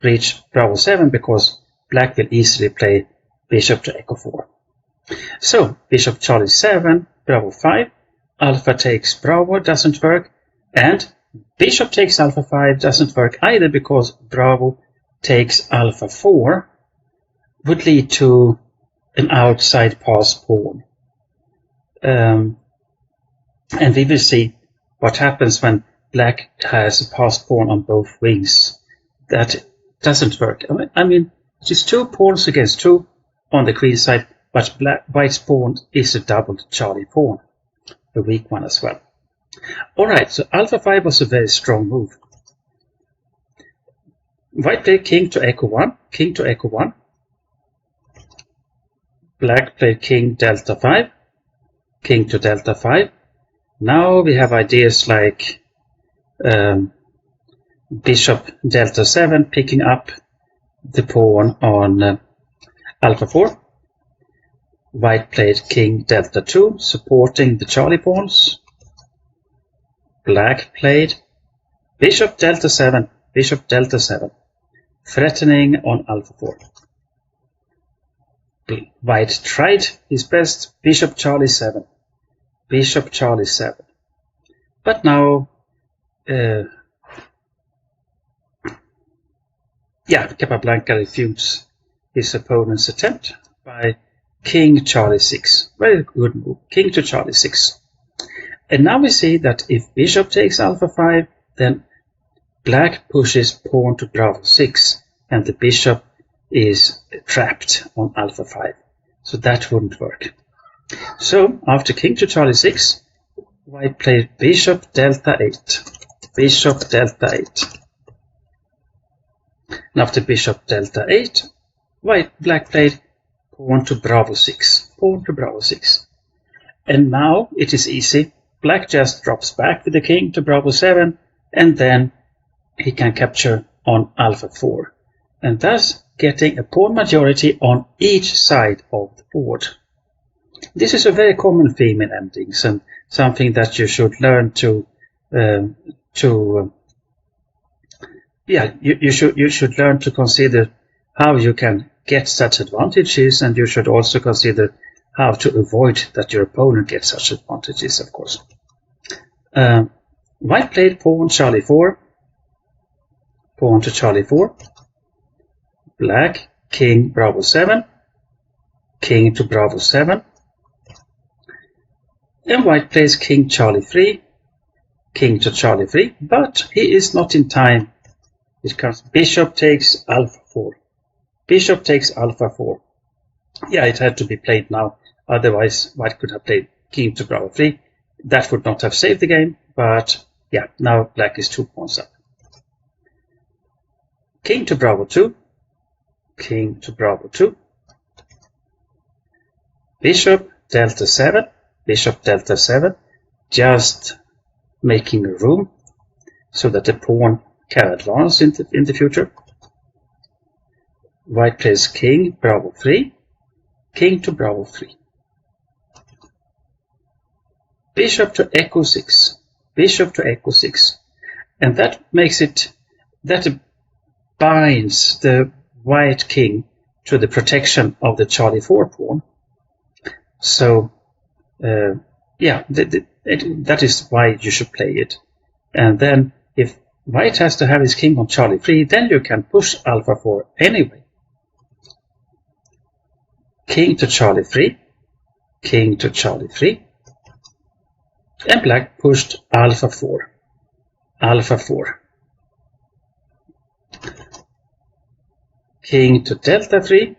reach bravo 7 because black will easily play bishop to echo 4. So bishop Charlie 7, bravo 5, alpha takes bravo, doesn't work, and bishop takes alpha 5 doesn't work either, because bravo takes alpha 4 would lead to an outside pass pawn. And we will see what happens when black has a passed pawn on both wings. That doesn't work. I mean, it is 2 pawns against 2 on the queen side, but white's pawn is a doubled Charlie pawn, a weak one as well. Alright, so alpha 5 was a very strong move. White played king to echo 1, king to echo 1. Black played king delta 5, king to delta 5. Now we have ideas like bishop delta 7 picking up the pawn on alpha 4. White played king delta 2, supporting the Charlie pawns. Black played bishop delta 7, threatening on alpha 4. White tried his best, bishop Charlie 7, bishop Charlie 7. But now, Capablanca refutes his opponent's attempt by king Charlie 6. Very good move, king to Charlie 6. And now we see that if bishop takes alpha 5, then black pushes pawn to bravo 6, and the bishop is trapped on alpha 5. So that wouldn't work. So after king to Charlie 6, white played bishop delta 8. Bishop delta 8. And after bishop delta 8, black played pawn to bravo 6. Pawn to bravo 6. And now it is easy. Black just drops back with the king to bravo 7, and then he can capture on alpha 4, and thus getting a pawn majority on each side of the board. This is a very common theme in endings, and something that you should learn you should learn to consider how you can get such advantages, and you should also consider how to avoid that your opponent gets such advantages, of course. White played pawn Charlie 4, pawn to Charlie 4. Black king bravo 7, king to bravo 7. And white plays king Charlie 3, king to Charlie 3, but he is not in time. It comes bishop takes alpha 4. Bishop takes alpha 4. Yeah, it had to be played now. Otherwise, white could have played king to bravo 3. That would not have saved the game, but yeah, now black is 2 pawns up. king to Bravo 2, king to Bravo 2, bishop Delta 7, bishop Delta 7, just making room so that the pawn can advance in the future. White plays king Bravo 3, king to Bravo 3. Bishop to Echo 6, bishop to Echo 6, and that makes it, that binds the white king to the protection of the Charlie 4 pawn. So yeah, that is why you should play it. And then if white has to have his king on Charlie 3, then you can push Alpha 4 anyway. King to Charlie 3, king to Charlie 3, and black pushed Alpha 4, Alpha 4. King to Delta 3,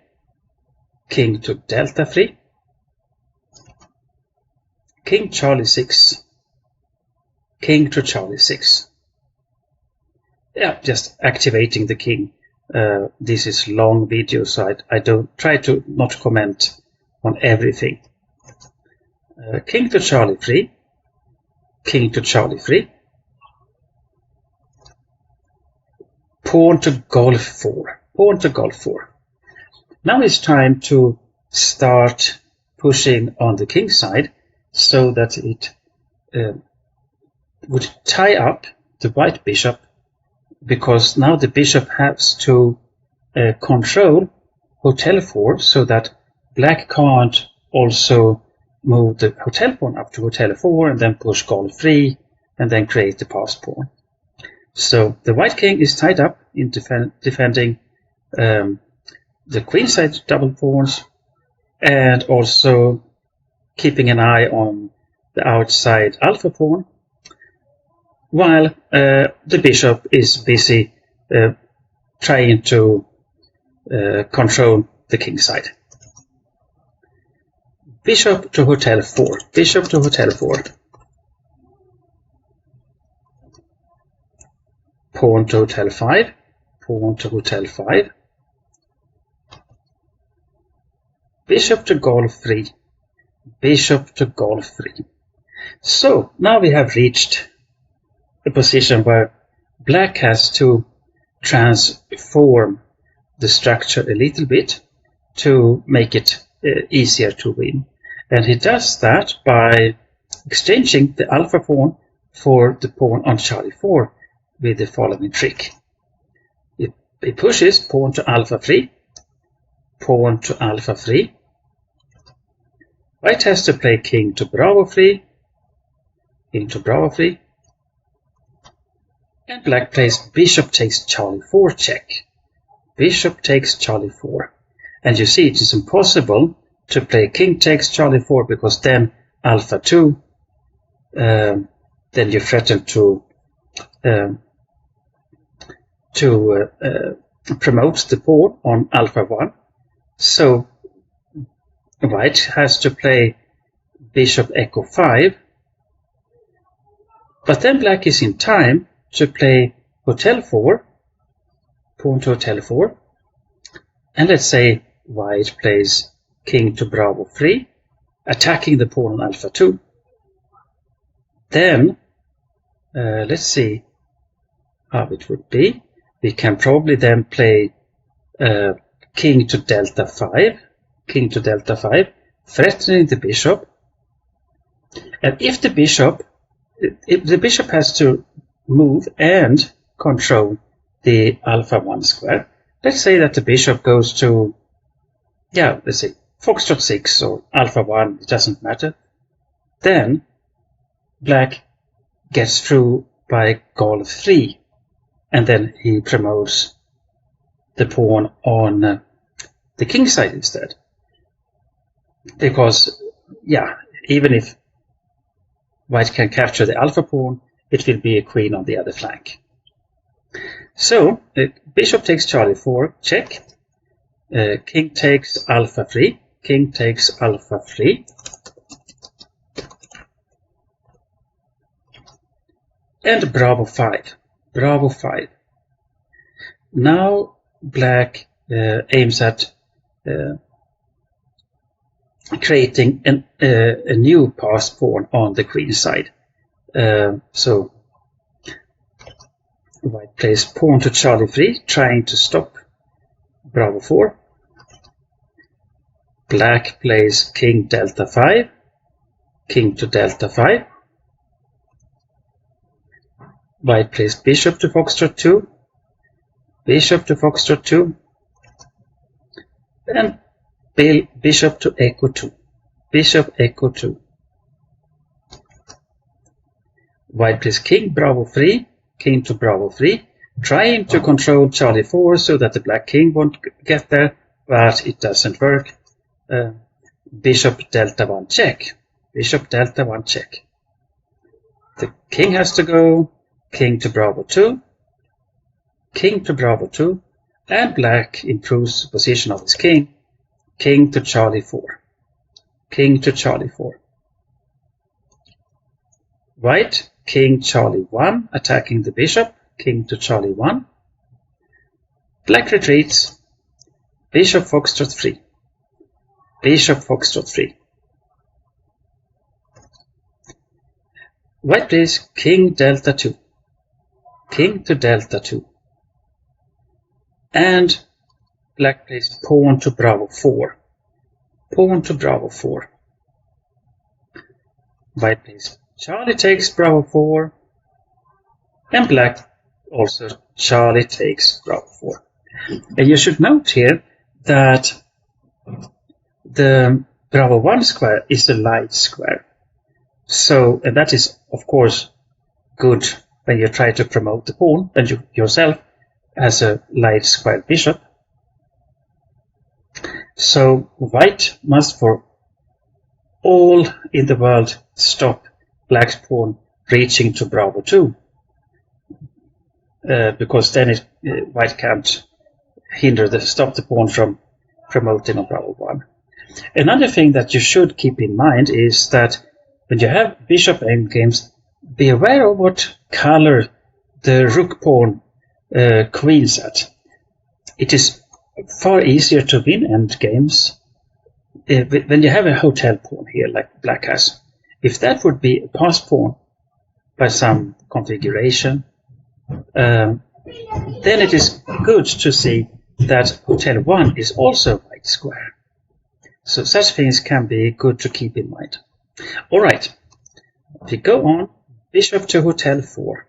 king to Delta 3, king Charlie 6, king to Charlie 6. Yeah, just activating the king. This is long video, so I don't try to not comment on everything. King to Charlie 3, king to Charlie 3, pawn to Golf 4, pawn to Golf 4. Now it's time to start pushing on the king side so that it would tie up the white bishop, because now the bishop has to control Hotel 4 so that black can't also move the Hotel pawn up to Hotel 4 and then push Golf 3 and then create the pass pawn. So the white king is tied up in defending the queen side double pawns, and also keeping an eye on the outside alpha pawn, while the bishop is busy trying to control the king side. Bishop to Hotel 4, bishop to Hotel 4. Pawn to Hotel 5, pawn to Hotel 5. Bishop to Golf 3, bishop to Golf 3. So now we have reached a position where black has to transform the structure a little bit to make it easier to win. And he does that by exchanging the alpha pawn for the pawn on Charlie 4 with the following trick. He pushes pawn to Alpha 3, pawn to Alpha 3. White has to play king to Bravo 3, king to Bravo 3. And black plays bishop takes Charlie 4 check. Bishop takes Charlie 4. And you see it is impossible to play king takes Charlie 4, because then Alpha 2, then you threaten to promote the pawn on Alpha 1. So white has to play bishop Echo 5, but then black is in time to play Hotel 4, pawn to Hotel 4, and let's say white plays king to Bravo 3, attacking the pawn on Alpha 2. Then let's see how it would be. We can probably then play king to Delta 5, king to Delta 5, threatening the bishop. And if the bishop has to move and control the Alpha 1 square, let's say that the bishop goes to, yeah, let's say Foxtrot 6 or Alpha 1, it doesn't matter. Then black gets through by Golf 3, and then he promotes the pawn on the king side instead. Because, yeah, even if white can capture the alpha pawn, it will be a queen on the other flank. So, bishop takes Charlie 4, check. King takes Alpha 3, king takes Alpha 3. And Bravo 5, Bravo 5. Now black aims at creating a new pass pawn on the queen side. So white plays pawn to Charlie 3, trying to stop Bravo 4. Black plays king delta 5, king to delta 5. White plays bishop to foxtrot 2, bishop to foxtrot 2, and bishop to echo 2, bishop echo 2. White plays king Bravo 3, king to Bravo 3, trying to control Charlie 4 so that the black king won't get there, but it doesn't work. Bishop delta 1 check, bishop delta 1 check. The king has to go, king to Bravo 2, king to Bravo 2, and black improves the position of his king, king to Charlie 4, king to Charlie 4. White, king Charlie 1, attacking the bishop, king to Charlie 1. Black retreats, bishop foxtrot 3, bishop foxtrot 3. White plays king delta 2, king to delta 2. And black plays pawn to Bravo 4, pawn to Bravo 4. White plays Charlie takes Bravo 4, and black also Charlie takes Bravo 4. And you should note here that the Bravo 1 square is a light square. So, and that is, of course, good when you try to promote the pawn and you yourself as a light square bishop. So, white must for all in the world stop black's pawn reaching to Bravo 2. Because then white can't stop the pawn from promoting on Bravo 1. Another thing that you should keep in mind is that when you have bishop endgames, be aware of what color the rook pawn queen's at. It is far easier to win endgames when you have a hotel pawn here, like black has. If that would be a pass pawn by some configuration, then it is good to see that hotel 1 is also a white square. So such things can be good to keep in mind. Alright, we go on, bishop to hotel 4,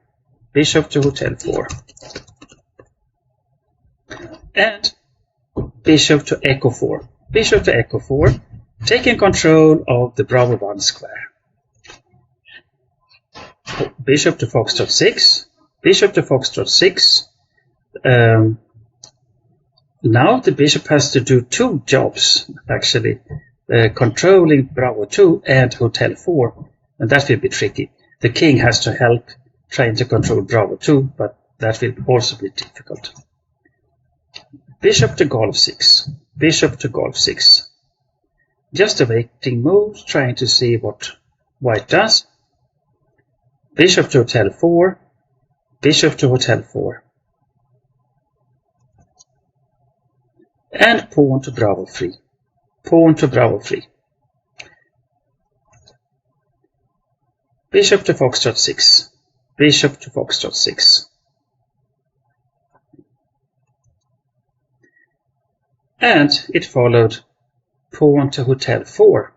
bishop to hotel 4, and bishop to echo 4, bishop to echo 4, taking control of the Bravo 1 square. Bishop to foxtrot 6, bishop to foxtrot 6. Now the bishop has to do two jobs, actually, controlling Bravo 2 and hotel 4, and that will be tricky. The king has to help trying to control Bravo 2, but that will also be difficult. Bishop to golf 6, bishop to golf 6. Just a waiting move, trying to see what white does. Bishop to hotel 4, bishop to hotel 4. And pawn to Bravo 3, pawn to Bravo 3. Bishop to foxtrot 6, bishop to foxtrot 6. And it followed pawn to hotel 4,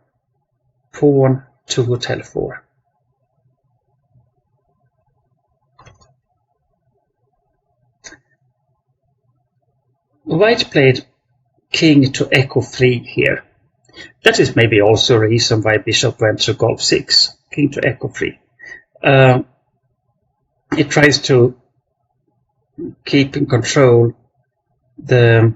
pawn to hotel 4. White played king to echo 3 here. That is maybe also a reason why bishop went to golf 6, king to echo 3. It tries to keep in control the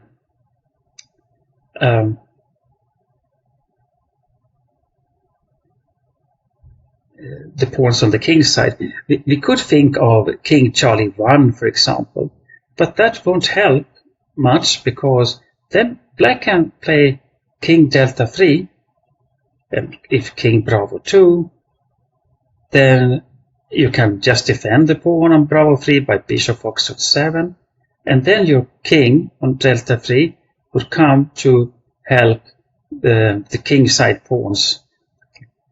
pawns on the king's side. We could think of king Charlie 1, for example, but that won't help much because then black can play king delta 3, and if king Bravo 2, then you can just defend the pawn on Bravo 3 by bishop foxtrot 7, and then your king on delta 3 would come to help the king side pawns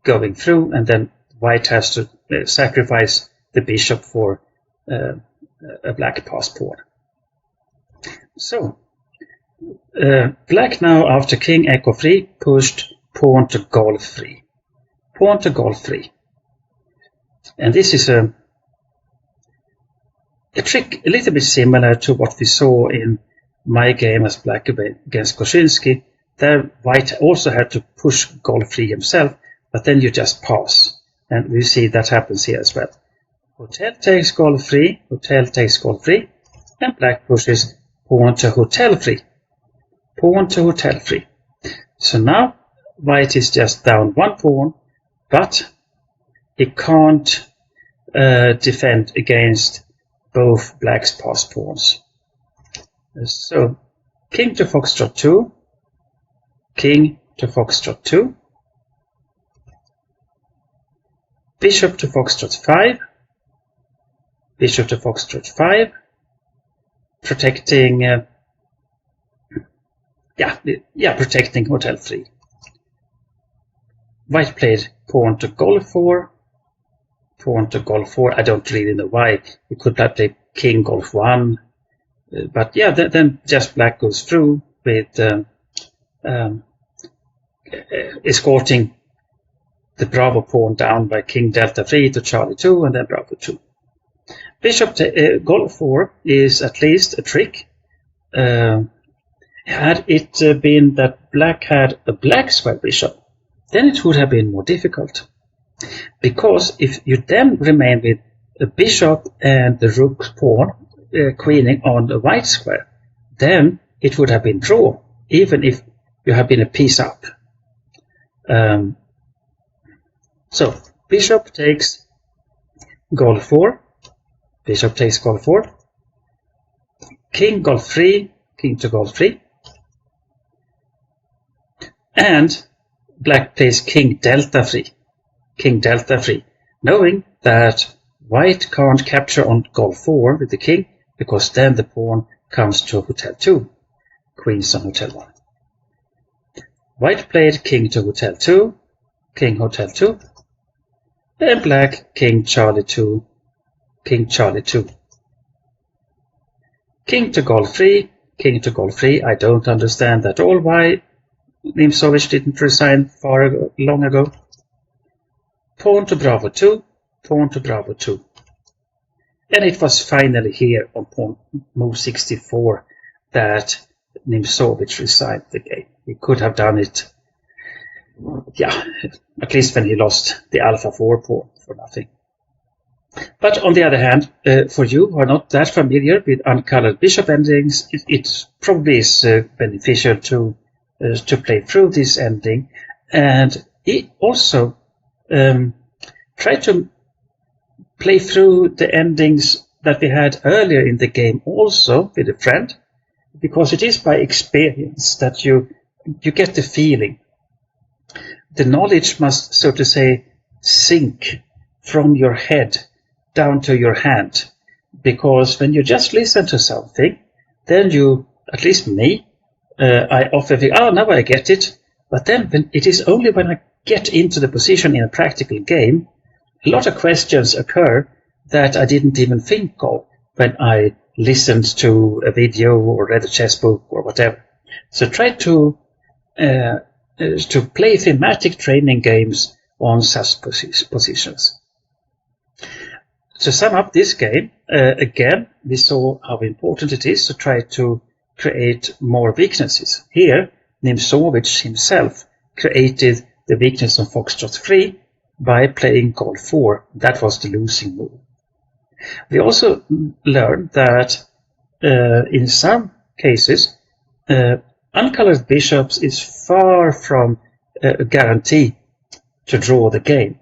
going through, and then white has to sacrifice the bishop for a black pass pawn. So black now, after king echo 3, pushed pawn to golf 3. Pawn to golf 3. And this is a trick a little bit similar to what we saw in my game as black against Kosinski. There white also had to push golf 3 himself, but then you just pass. And we see that happens here as well. Hotel takes golf 3, hotel takes golf 3, and black pushes pawn to hotel 3. Pawn to hotel 3. So now white is just down one pawn, but he can't defend against both black's pass pawns. So king to foxtrot 2, king to foxtrot 2, bishop to foxtrot 5, bishop to foxtrot 5, protecting protecting hotel 3. White played pawn to golf 4, pawn to golf 4. I don't really know why. He could play king golf 1, but yeah, then just black goes through with escorting the bravo pawn down by king delta 3 to charlie 2, and then bravo 2. Bishop to golf 4 is at least a trick. Had it been that black had a black square bishop, then it would have been more difficult. Because if you then remain with a bishop and the rook pawn queening on the white square, then it would have been draw, even if you have been a piece up. So bishop takes golf 4, bishop takes golf 4, king golf 3, king to golf 3, and black plays king delta 3, king delta 3, knowing that white can't capture on golf 4 with the king, because then the pawn comes to hotel 2, queens on hotel 1. White played king to hotel 2, king hotel 2, and black king charlie 2, king charlie 2. King to golf 3, king to golf 3. I don't understand at all why Nimzowitsch didn't resign long ago. Pawn to bravo 2, pawn to bravo 2. And it was finally here on pawn move 64 that Nimzowitsch resigned the game. He could have done it, at least when he lost the alpha 4 pawn for nothing. But on the other hand, for you who are not that familiar with uncolored bishop endings, it probably is beneficial to play through this ending, and he also try to play through the endings that we had earlier in the game also with a friend, because it is by experience that you get the feeling. The knowledge must, so to say, sink from your head down to your hand, because when you just listen to something, then you, at least me, I often think, now I get it. But then it is only when I get into the position in a practical game, a lot of questions occur that I didn't even think of when I listened to a video or read a chess book or whatever. So try to play thematic training games on such positions. To sum up this game, again, we saw how important it is to try to create more weaknesses. Here, Nimzowitsch himself created the weakness on foxtrot 3 by playing golf 4. That was the losing move. We also learned that in some cases, uncolored bishops is far from a guarantee to draw the game.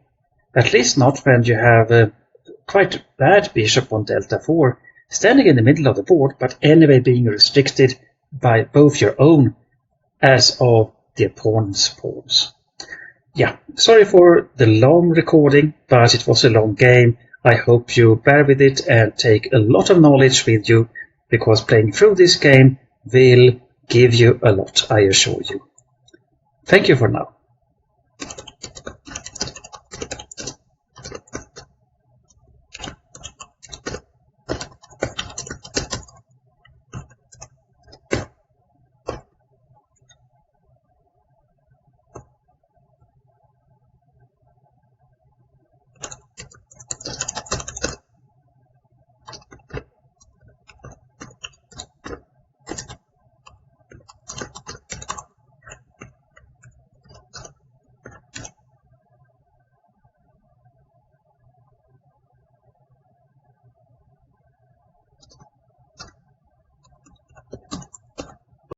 At least not when you have a quite bad bishop on delta 4 standing in the middle of the board, but anyway being restricted by both your own as of the opponent's pawns. Sorry for the long recording, but it was a long game. I hope you bear with it and take a lot of knowledge with you because playing through this game will give you a lot, I assure you. Thank you for now.